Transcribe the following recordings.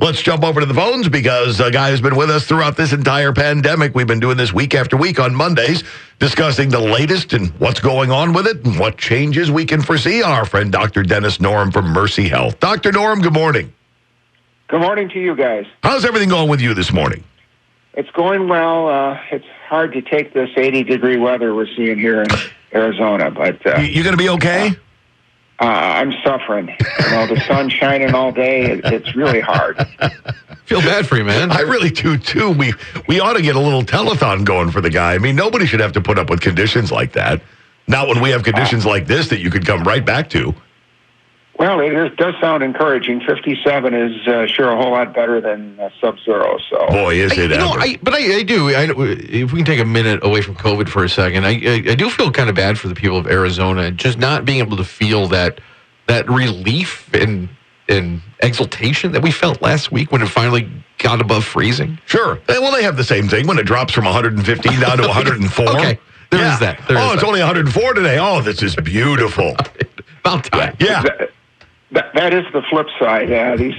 Let's jump over to the phones because a guy who's been with us throughout this entire pandemic. We've been doing this week after week on Mondays, discussing the latest and what's going on with it and what changes we can foresee. Our friend Dr. Dennis Norem from Mercy Health. Dr. Norem, good morning. Good morning to you guys. How's everything going with you this morning? It's going well. It's hard to take this 80-degree weather we're seeing here in Arizona, but You going to be okay? I'm suffering. The sun's shining all day. It's really hard. Feel bad for you, man. I really do, too. We ought to get a little telethon going for the guy. I mean, nobody should have to put up with conditions like that. Not when we have conditions like this that you could come right back to. Well, does sound encouraging. 57 is sure a whole lot better than sub-zero. So, boy, is it ever. I do. If we can take a minute away from COVID for a second, I do feel kind of bad for the people of Arizona, just not being able to feel that relief and exultation that we felt last week when it finally got above freezing. Sure. Well, they have the same thing when it drops from 115 down to 104. Okay. There is that. It's only 104 today. Oh, this is beautiful. About time. Yeah. That is the flip side. These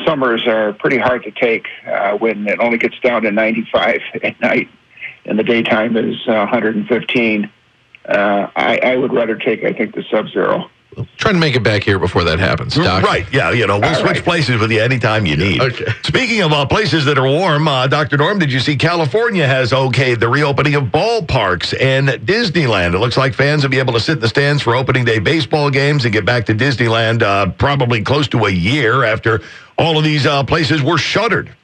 summers are pretty hard to take when it only gets down to 95 at night and the daytime is 115. I would rather take, I think, the sub-zero. Trying to make it back here before that happens, Doc. Right, yeah, we'll switch places with you anytime you need. Okay. Speaking of places that are warm, Dr. Norm, did you see California has okayed the reopening of ballparks and Disneyland? It looks like fans will be able to sit in the stands for opening day baseball games and get back to Disneyland probably close to a year after all of these places were shuttered.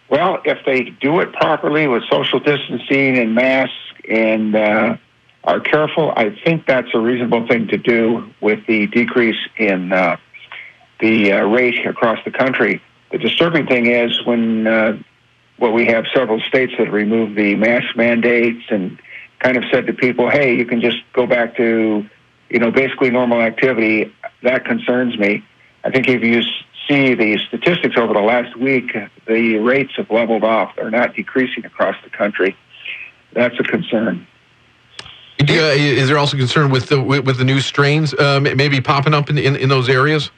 Well, if they do it properly with social distancing and masks and are careful, I think that's a reasonable thing to do with the decrease in the rate across the country. The disturbing thing is when we have several states that remove the mask mandates and kind of said to people, hey, you can just go back to, basically normal activity. That concerns me. I think if you see the statistics over the last week, the rates have leveled off. They're not decreasing across the country. That's a concern. Is there also concern with the new strains maybe popping up in those areas?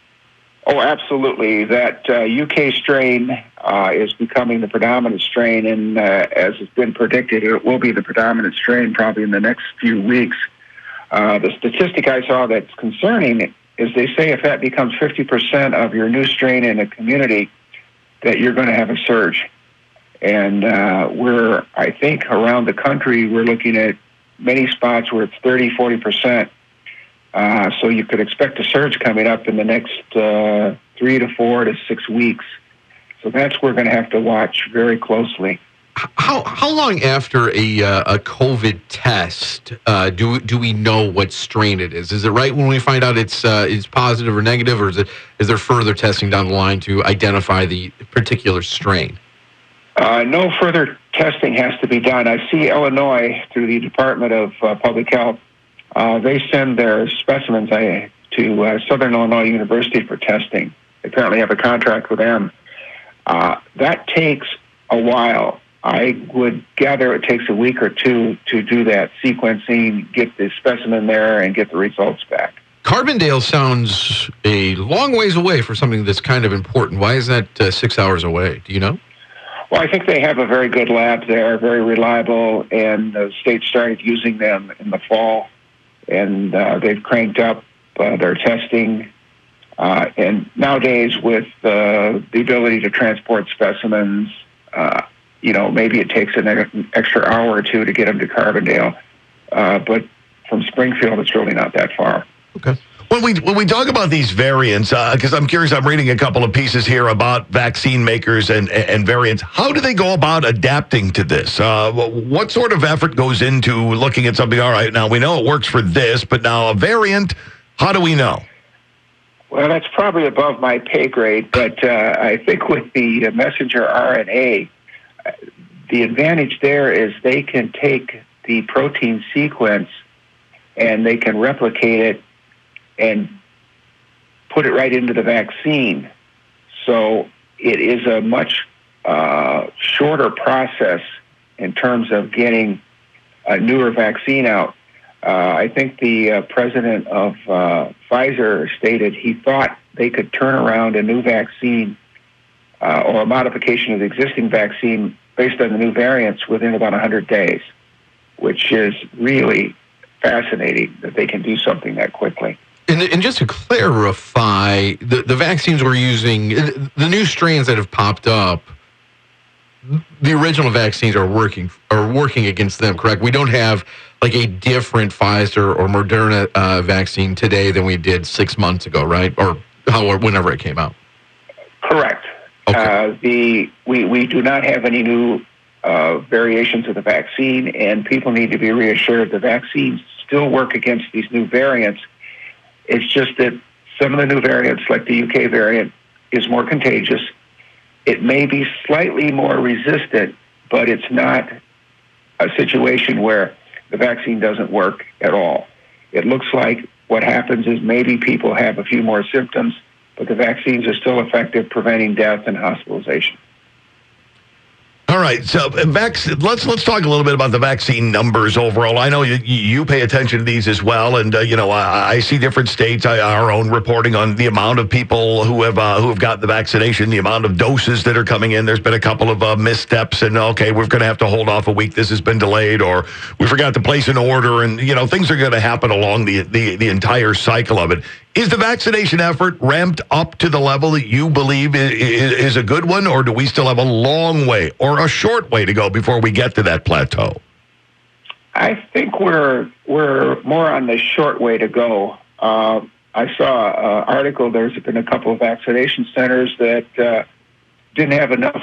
Oh, absolutely. That UK strain is becoming the predominant strain, and as it's been predicted, it will be the predominant strain probably in the next few weeks. The statistic I saw that's concerning is they say if that becomes 50% of your new strain in a community, that you're going to have a surge. And I think around the country, we're looking at many spots where it's 30, 40%. So you could expect a surge coming up in the next 3 to 4 to 6 weeks. So that's what we're going to have to watch very closely. How long after a COVID test do we know what strain it is? Is it right when we find out it's positive or negative, or is there further testing down the line to identify the particular strain? No further testing has to be done. I see Illinois, through the Department of Public Health, they send their specimens to Southern Illinois University for testing. They apparently have a contract with them. That takes a while. I would gather it takes a week or two to do that sequencing, get the specimen there, and get the results back. Carbondale sounds a long ways away for something that's kind of important. Why is that 6 hours away? Do you know? Well, I think they have a very good lab there, very reliable, and the state started using them in the fall, and they've cranked up their testing. And nowadays, with the ability to transport specimens, maybe it takes an extra hour or two to get them to Carbondale. But from Springfield, it's really not that far. Okay. When we talk about these variants, because I'm curious, I'm reading a couple of pieces here about vaccine makers and variants. How do they go about adapting to this? What sort of effort goes into looking at something? All right, now we know it works for this, but now a variant, how do we know? Well, that's probably above my pay grade, but I think with the messenger RNA, the advantage there is they can take the protein sequence and they can replicate it and put it right into the vaccine. So it is a much shorter process in terms of getting a newer vaccine out. I think the president of Pfizer stated he thought they could turn around a new vaccine or a modification of the existing vaccine based on the new variants within about 100 days, which is really fascinating that they can do something that quickly. And just to clarify, the vaccines we're using, the new strains that have popped up, the original vaccines are working against them, correct? We don't have like a different Pfizer or Moderna vaccine today than we did 6 months ago, right? Or whenever it came out. Correct. Okay. We do not have any new variations of the vaccine, and people need to be reassured the vaccines still work against these new variants. It's just that some of the new variants, like the UK variant, is more contagious. It may be slightly more resistant, but it's not a situation where the vaccine doesn't work at all. It looks like what happens is maybe people have a few more symptoms, but the vaccines are still effective preventing death and hospitalization. All right, so let's talk a little bit about the vaccine numbers overall. I know you pay attention to these as well, and I see different states, our own, reporting on the amount of people who have gotten the vaccination, the amount of doses that are coming in. There's been a couple of missteps, and okay, we're going to have to hold off a week. This has been delayed, or we forgot to place an order, and things are going to happen along the entire cycle of it. Is the vaccination effort ramped up to the level that you believe is a good one, or do we still have a long way or a short way to go before we get to that plateau? I think we're more on the short way to go. I saw an article. There's been a couple of vaccination centers that didn't have enough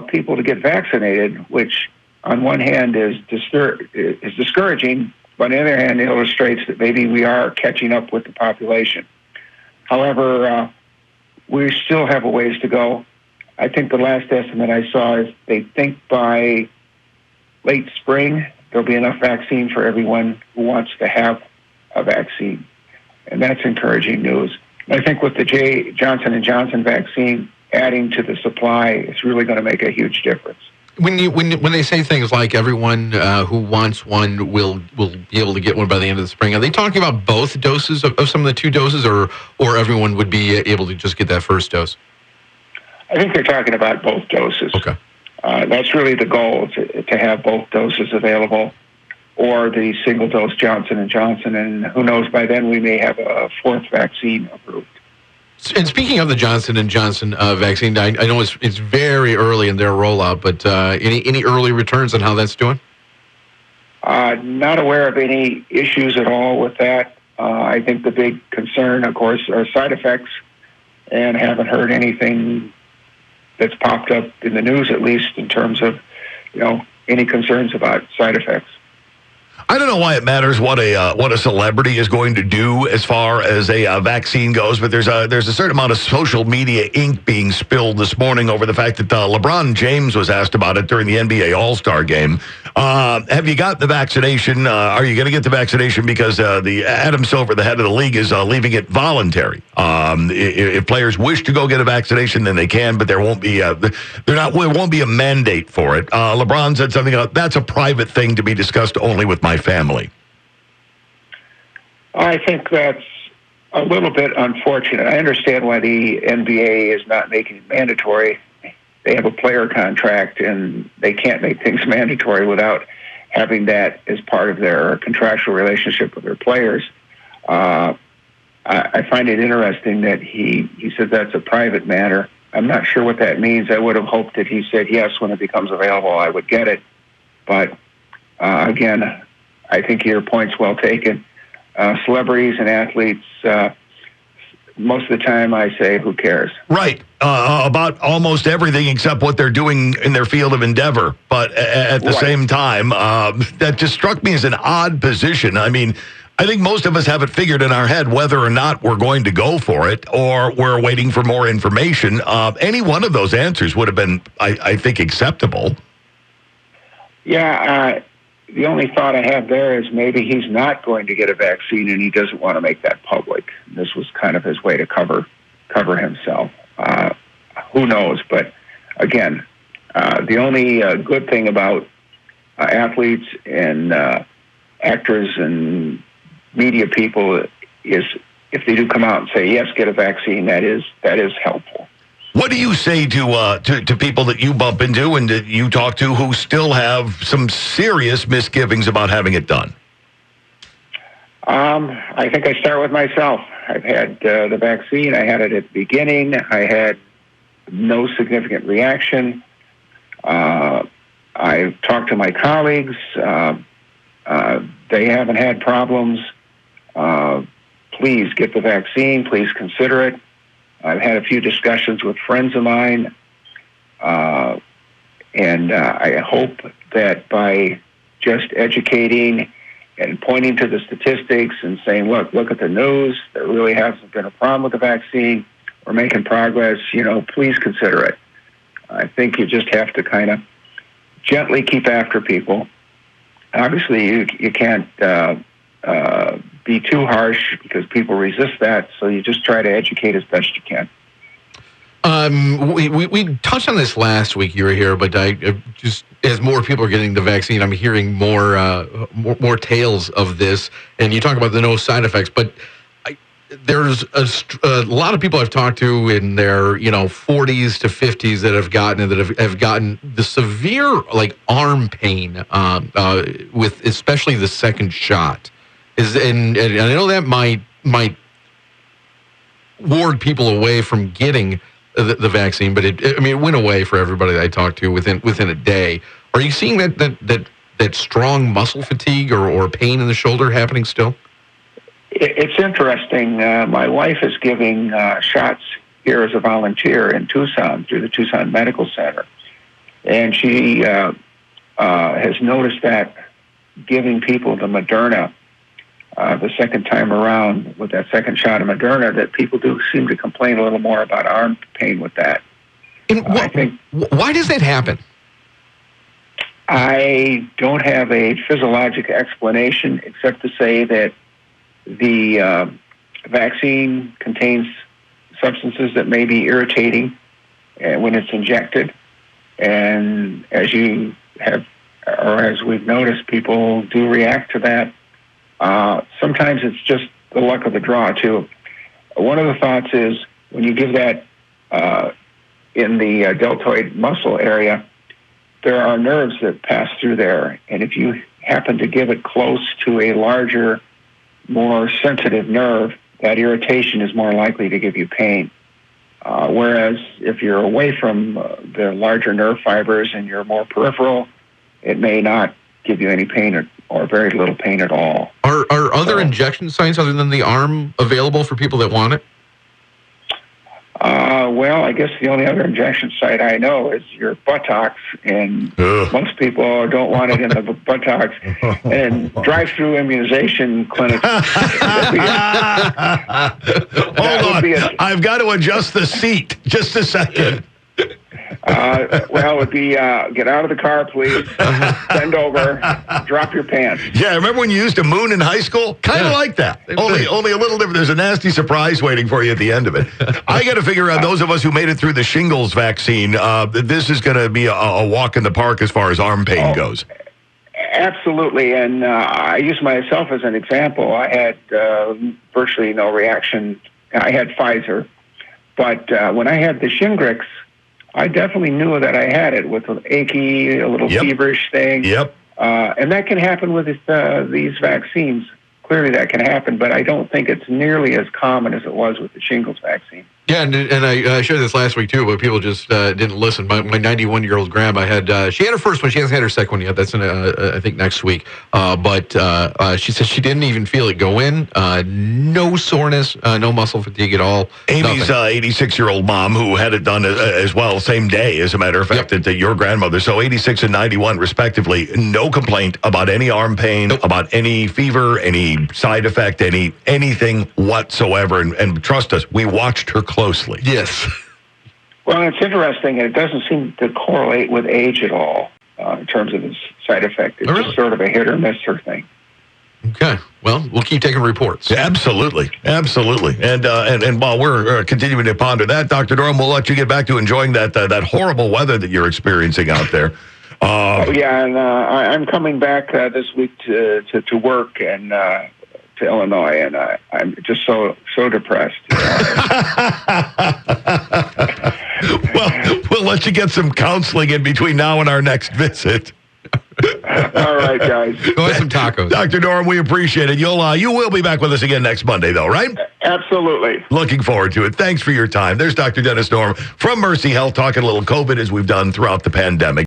people to get vaccinated, which on one hand is discouraging, but on the other hand, it illustrates that maybe we are catching up with the population. However, we still have a ways to go. I think the last estimate I saw is they think by late spring there'll be enough vaccine for everyone who wants to have a vaccine, and that's encouraging news. And I think with the Johnson & Johnson vaccine adding to the supply, it's really going to make a huge difference. When they say things like everyone who wants one will be able to get one by the end of the spring, are they talking about both doses of some of the two doses, or everyone would be able to just get that first dose? I think they're talking about both doses. Okay. That's really the goal, to have both doses available, or the single dose Johnson & Johnson, and who knows, by then we may have a fourth vaccine approved. And speaking of the Johnson & Johnson vaccine, I know it's very early in their rollout, but any early returns on how that's doing? Not aware of any issues at all with that. I think the big concern, of course, are side effects, and haven't heard anything that's popped up in the news, at least in terms of, any concerns about side effects. I don't know why it matters what a celebrity is going to do as far as a vaccine goes, but there's a certain amount of social media ink being spilled this morning over the fact that LeBron James was asked about it during the NBA All-Star game. Have you got the vaccination? Are you going to get the vaccination? Because the Adam Silver, the head of the league, is leaving it voluntary. If players wish to go get a vaccination, then they can, but there won't be a mandate for it. LeBron said something about that's a private thing to be discussed only with my family. I think that's a little bit unfortunate. I understand why the NBA is not making it mandatory. They have a player contract, and they can't make things mandatory without having that as part of their contractual relationship with their players. I find it interesting that he said that's a private matter. I'm not sure what that means. I would have hoped that he said, yes, when it becomes available, I would get it. But again, I think your point's well taken. Celebrities and athletes, most of the time I say, who cares? Right. About almost everything except what they're doing in their field of endeavor. But at the same time, that just struck me as an odd position. I mean, I think most of us have it figured in our head whether or not we're going to go for it or we're waiting for more information. Any one of those answers would have been, I think, acceptable. Yeah, the only thought I have there is maybe he's not going to get a vaccine and he doesn't want to make that public. This was kind of his way to cover himself. Who knows? But again, the only good thing about athletes and actors and media people is if they do come out and say, yes, get a vaccine, that is helpful. What do you say to people that you bump into and that you talk to who still have some serious misgivings about having it done? I think I start with myself. I've had the vaccine. I had it at the beginning. I had no significant reaction. I've talked to my colleagues. They haven't had problems. Please get the vaccine. Please consider it. I've had a few discussions with friends of mine, and I hope that by just educating and pointing to the statistics and saying, look at the news, there really hasn't been a problem with the vaccine, we're making progress, please consider it. I think you just have to kind of gently keep after people. Obviously, you can't be too harsh because people resist that, so you just try to educate as best you can. We touched on this last week. You were here, but I just as more people are getting the vaccine, I'm hearing more tales of this. And you talk about the no side effects, but there's a lot of people I've talked to in their 40s to 50s that have gotten it, that have gotten the severe arm pain with especially the second shot. And I know that might ward people away from getting the vaccine, but it went away for everybody that I talked to within a day. Are you seeing that strong muscle fatigue or pain in the shoulder happening still? It's interesting. My wife is giving shots here as a volunteer in Tucson through the Tucson Medical Center, and she has noticed that giving people the Moderna the second time around with that second shot of Moderna, that people do seem to complain a little more about arm pain with that. And I think, why does that happen? I don't have a physiologic explanation except to say that the vaccine contains substances that may be irritating when it's injected. And as you have, or as we've noticed, people do react to that. Sometimes it's just the luck of the draw, too. One of the thoughts is when you give that in the deltoid muscle area, there are nerves that pass through there. And if you happen to give it close to a larger, more sensitive nerve, that irritation is more likely to give you pain. Whereas if you're away from the larger nerve fibers and you're more peripheral, it may not give you any pain or very little pain at all. Are other injection sites other than the arm available for people that want it? Well, I guess the only other injection site I know is your buttocks, and most people don't want it in the buttocks. And drive-through immunization clinics. Hold on. I've got to adjust the seat. Just a second. Well, it would be get out of the car, please. Bend over. Drop your pants. Yeah, remember when you used a moon in high school? Kind of like that. Only a little different. There's a nasty surprise waiting for you at the end of it. I got to figure out, those of us who made it through the shingles vaccine, this is going to be a walk in the park as far as arm pain goes. Absolutely, and I use myself as an example. I had virtually no reaction. I had Pfizer, but when I had the Shingrix, I definitely knew that I had it with an achy, a little feverish thing. Yep. And that can happen with these vaccines. Clearly that can happen, but I don't think it's nearly as common as it was with the shingles vaccine. Yeah, and I shared this last week too, but people just didn't listen. My 91-year-old grandma she had her first one. She hasn't had her second one yet. That's I think next week. But she said she didn't even feel it go in. No soreness, no muscle fatigue at all. Amy's 86-year-old mom, who had it done as well, same day, as a matter of fact, that your grandmother. So 86 and 91, respectively. No complaint about any arm pain, about any fever, any side effect, anything whatsoever. And trust us, we watched her closely. Yes. Well, it's interesting, and it doesn't seem to correlate with age at all in terms of its side effect. It's just sort of a hit or miss sort of thing. Okay. Well, we'll keep taking reports. Absolutely. And while we're continuing to ponder that, Dr. Norem, we'll let you get back to enjoying that horrible weather that you're experiencing out there. And I'm coming back this week to work and to Illinois, and I'm just so depressed. Well, we'll let you get some counseling in between now and our next visit. All right, guys. Go have some tacos. Dr. Norem, we appreciate it. You will be back with us again next Monday, though, right? Absolutely. Looking forward to it. Thanks for your time. There's Dr. Dennis Norem from Mercy Health talking a little COVID as we've done throughout the pandemic.